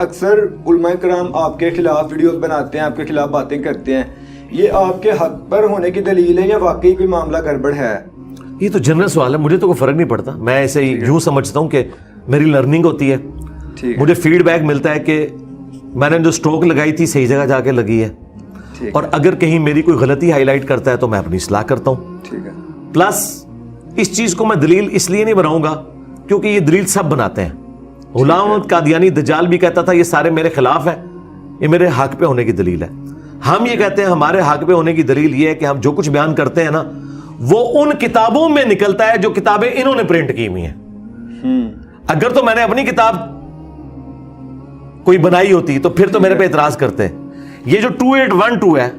اکثر علماء کرام آپ کے خلاف ویڈیوز بناتے ہیں، آپ کے خلاف باتیں کرتے ہیں، یہ آپ کے حق پر ہونے کی دلیل ہے یا واقعی کوئی معاملہ گڑبڑ ہے؟ یہ تو جنرل سوال ہے، مجھے تو کوئی فرق نہیں پڑتا. میں ایسے یوں سمجھتا ہوں کہ میری لرننگ ہوتی ہے، مجھے فیڈ بیک ملتا ہے کہ میں نے جو اسٹروک لگائی تھی صحیح جگہ جا کے لگی ہے، اور اگر کہیں میری کوئی غلطی ہائی لائٹ کرتا ہے تو میں اپنی اصلاح کرتا ہوں. پلس اس چیز کو میں دلیل اس لیے نہیں بناؤں گا کیونکہ یہ دلیل سب بناتے ہیں. غلام احمد قادیانی دجال بھی کہتا تھا یہ سارے میرے خلاف ہیں، یہ میرے حق پہ ہونے کی دلیل ہے. ہم یہ کہتے ہیں ہمارے حق پہ ہونے کی دلیل یہ ہے کہ ہم جو کچھ بیان کرتے ہیں نا وہ ان کتابوں میں نکلتا ہے جو کتابیں انہوں نے پرنٹ کی ہوئی ہیں. اگر تو میں نے اپنی کتاب کوئی بنائی ہوتی تو پھر تو میرے پہ اعتراض کرتے ہیں. یہ جو 2812 ہے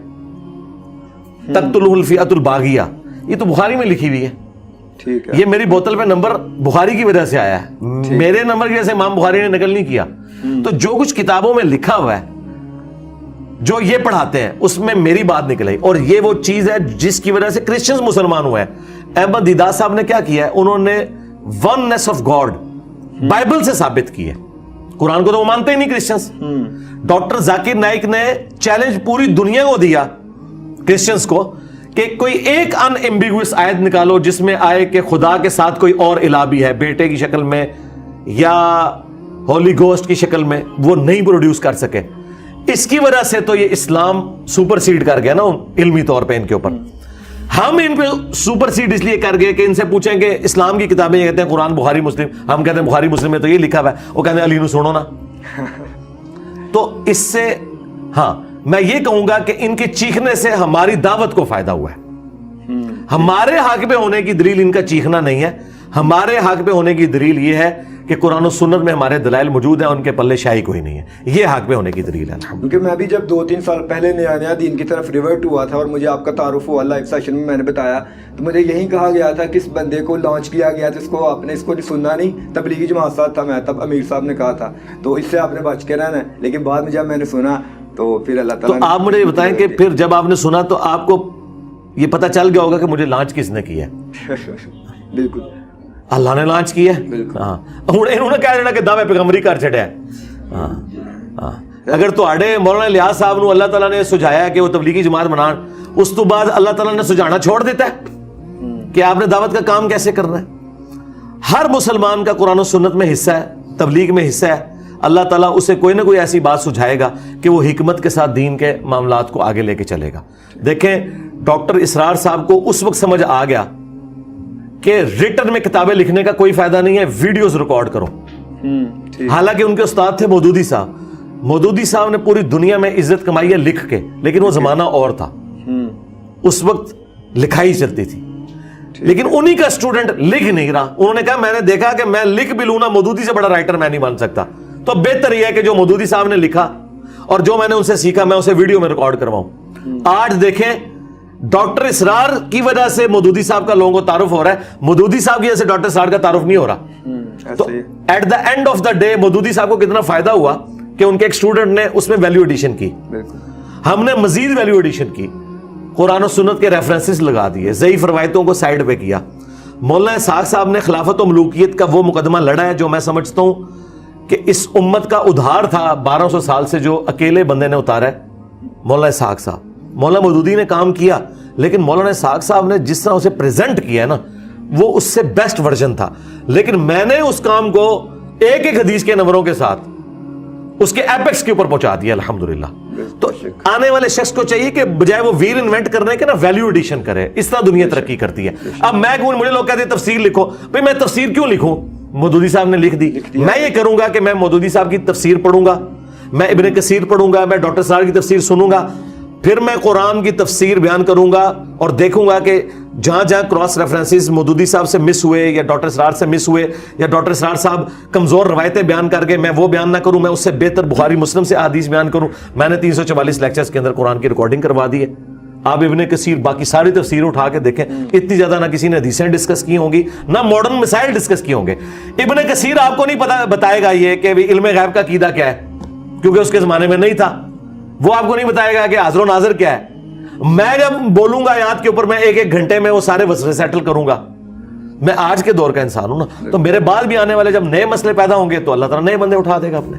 تقتلہ الفئۃ الباغیہ، یہ تو بخاری میں لکھی ہوئی ہے. یہ میری بوتل پہ نمبر بخاری کی وجہ سے آیا ہے، میرے نمبر کی وجہ سے امام بخاری نے نقل نہیں کیا. تو جو کچھ کتابوں میں لکھا ہوا ہے جو یہ پڑھاتے ہیں اس میں میری بات نکل آئی، اور یہ وہ چیز ہے جس کی وجہ سے کرسچنز مسلمان ہوئے ہیں. احمد دیدار صاحب نے کیا کیا ہے، انہوں نے وننس آف گاڈ بائبل سے ثابت کی ہے. قرآن کو تو وہ مانتے ہی نہیں کرسچنز. ڈاکٹر ذاکر نائک نے چیلنج پوری دنیا کو دیا کرسچنز کو کہ کوئی ایک ان ایمبیگوس آیت نکالو جس میں آئے کہ خدا کے ساتھ کوئی اور الہ بھی ہے، بیٹے کی شکل میں یا ہولی گوسٹ کی شکل میں. وہ نہیں پروڈیوس کر سکے. اس کی وجہ سے تو یہ اسلام سپر سیڈ کر گیا نا علمی طور پہ ان کے اوپر. ہم ان پہ سپر سیڈ اس لیے کر گئے کہ ان سے پوچھیں کہ اسلام کی کتابیں یہ کہتے ہیں قرآن بخاری مسلم، ہم کہتے ہیں بخاری مسلم میں تو یہ لکھا ہوا ہے، وہ کہتے ہیں علی نو سنو نا. تو اس سے ہاں میں یہ کہوں گا کہ ان کے چیخنے سے ہماری دعوت کو فائدہ ہوا ہے. ہمارے حق پہ ہونے کی دلیل ان کا چیخنا نہیں ہے، ہمارے حق پہ ہونے کی دلیل یہ ہے کہ قرآن و سنت میں ہمارے دلائل موجود ہیں، ان کے پلے شاہی کوئی نہیں ہے. یہ حق پہ ہونے کی دلیل ہے. کیونکہ میں بھی جب 2-3 سال پہلے نیا دین کی طرف ریورٹ ہوا تھا اور مجھے آپ کا تعارف ہوا لائیو سیشن میں نے بتایا، تو مجھے یہی کہا گیا تھا کہ اس بندے کو لانچ کیا گیا تھا، اس کو آپ نے اس کو سننا نہیں. تبلیغی جماعت ساتھ تھا میں، تب امیر صاحب نے کہا تھا تو اس سے آپ نے بچ کے رہنا ہے. لیکن بعد میں جب میں نے سنا تو پھر اللہ تعالیٰ تو آپ مجھے یہ بتائیں کہ پھر جب آپ نے سنا تو آپ کو یہ پتہ چل گیا ہوگا کہ مجھے لانچ کس نے کیا ہے. بالکل اللہ نے لانچ کیا ہے. ہاں انہوں نے کہہ دینا کہ دعوے پیغمبری کر چھڑیا ہے. ہاں اگر تواڈے مولانا الیاس صاحب نو اللہ تعالیٰ نے سجایا کہ وہ تبلیغی جماعت بنان، اس تو بعد اللہ تعالیٰ نے سجانا چھوڑ دیتا ہے کہ آپ نے دعوت کا کام کیسے کرنا ہے. ہر مسلمان کا قرآن و سنت میں حصہ ہے، تبلیغ میں حصہ ہے. اللہ تعالیٰ اسے کوئی نہ کوئی ایسی بات سجھائے گا کہ وہ حکمت کے ساتھ دین کے معاملات کو آگے لے کے چلے گا. دیکھیں ڈاکٹر اسرار صاحب کو اس وقت سمجھ آ گیا کہ ریٹن میں کتابیں لکھنے کا کوئی فائدہ نہیں ہے، ویڈیوز ریکارڈ کرو. حالانکہ ان کے استاد تھے مودودی صاحب. مودودی صاحب نے پوری دنیا میں عزت کمائی ہے لکھ کے، لیکن وہ زمانہ اور تھا، اس وقت لکھائی چلتی تھی. لیکن انہی کا اسٹوڈنٹ لکھ نہیں رہا. انہوں نے کہا میں نے دیکھا کہ میں لکھ بھی لوں نا، مودودی سے بڑا رائٹر میں نہیں بن سکتا، تو بہتر یہ ہے کہ جو مودودی صاحب نے لکھا اور جو میں نے ان سے سیکھا میں اسے ویڈیو میں ریکارڈ کرواؤں. آج دیکھیں ڈاکٹر اسرار کی وجہ سے مودودی صاحب کا لوگوں کو تعارف ہو رہا ہے، مودودی صاحب کی وجہ سے ڈاکٹر اسرار کا تعارف نہیں ہو رہا. تو at the end of the day Maududi صاحب کو کتنا فائدہ ہوا کہ ان کے ایک اسٹوڈنٹ نے اس میں ویلیو ایڈیشن کی. ہم نے مزید ویلیو ایڈیشن کی، قرآن و سنت کے ریفرنسز لگا دیے، ضعیف روایتوں کو سائڈ پہ کیا. مولانا اسحاق صاحب نے خلافت و ملوکیت کا وہ مقدمہ لڑا ہے جو میں سمجھتا ہوں کہ اس امت کا ادھار تھا 1200 سال سے، جو اکیلے بندے نے اتارا ہے مولانا اسحاق صاحب. مولانا مودودی نے کام کیا، لیکن مولانا اسحاق صاحب نے جس طرح اسے پریزنٹ کیا ہے نا وہ اس سے بیسٹ ورژن تھا. لیکن میں نے اس کام کو ایک ایک حدیث کے نمبروں کے ساتھ اس کے ایپیکس کے اوپر پہنچا دیا الحمدللہ. تو آنے والے شخص کو چاہیے کہ بجائے وہ ویل انوینٹ کرنے کے نا ویلیو ایڈیشن کرے. اس طرح دنیا ترقی کرتی ہے. اب میں کہوں، مجھے لوگ کہتے ہیں تفسیر لکھو، بھئی میں تفسیر کیوں لکھوں؟ مودودی صاحب نے لکھ دی. میں یہ کروں گا کہ میں مودودی صاحب کی تفسیر پڑھوں گا، میں ابن کثیر پڑھوں گا، میں ڈاکٹر صاحب کی تفسیر سنوں گا، پھر میں قرآن کی تفسیر بیان کروں گا اور دیکھوں گا کہ جہاں جہاں کراس ریفرنسز مودودی صاحب سے مس ہوئے یا ڈاکٹر اسرار سے مس ہوئے یا ڈاکٹر اسرار صاحب کمزور روایتیں بیان کر کے میں وہ بیان نہ کروں، میں اس سے بہتر بخاری مسلم سے احادیث بیان کروں. میں نے 344 لیکچرز کے اندر قرآن کی ریکارڈنگ کروا دی ہے. آپ ابن کثیر باقی ساری تفسیر اٹھا کے دیکھیں، اتنی زیادہ نہ کسی نے حدیثیں ڈسکس کی ہوں گی نہ ماڈرن مسائل ڈسکس کیے ہوں گے. ابن کثیر آپ کو نہیں بتائے گا یہ کہ علم غیب کا عقیدہ کیا ہے، کیونکہ اس کے زمانے میں نہیں تھا. وہ آپ کو نہیں بتائے گا کہ حاضر و ناظر کیا ہے. میں جب بولوں گا آیات کے اوپر میں ایک ایک گھنٹے میں وہ سارے وسوسے سیٹل کروں گا. میں آج کے دور کا انسان ہوں نا، تو میرے بعد بھی آنے والے جب نئے مسئلے پیدا ہوں گے تو اللہ تعالیٰ نئے بندے اٹھا دے گا اپنے.